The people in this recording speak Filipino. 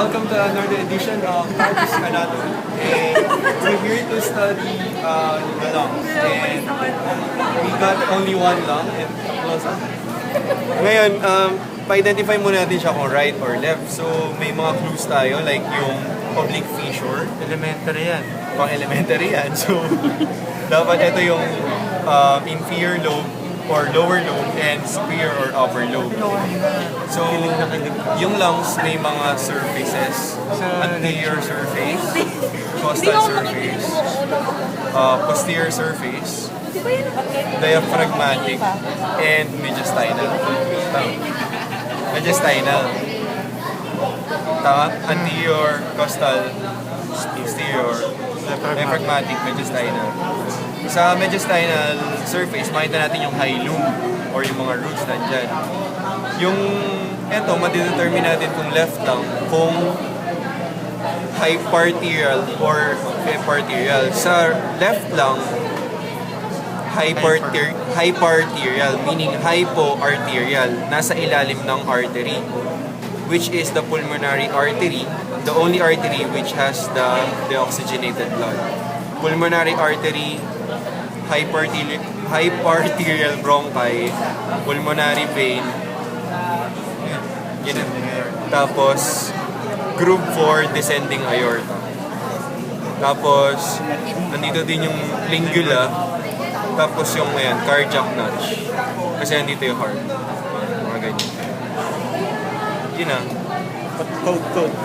welcome to another edition of Artist Anatomy. And we're here to study the lungs. And we got only one lung and close up. Ngayon, pa-identify muna natin siya kung right or left. So, may mga clues tayo like yung oblique fissure. Elementary yan. Pang-elementary yan. So, dapat ito yung inferior lobe or lower lobe and superior or upper lobe. So, yung lungs may mga surfaces. Anterior surface, costal surface, posterior surface, diaphragmatic, and mediastinal. Mediastinal. Tama? Anterior, costal, posterior, diaphragmatic, mediastinal. Sa mediastinal surface, makita natin yung hilum or yung mga roots nandyan. Yung, eto, madidetermine natin kung left lung, kung hyparterial or eparterial. Sa left lung, hyparterial, meaning hypoarterial, nasa ilalim ng artery, which is the pulmonary artery, the only artery which has the deoxygenated blood. Pulmonary artery, hyparterial bronchi, pulmonary vein, yun. Tapos, group 4, descending aorta. Tapos, nandito din yung lingula, tapos yung cardiac notch. Kasi nandito yung heart. Mga ganyan. Yun na. Code.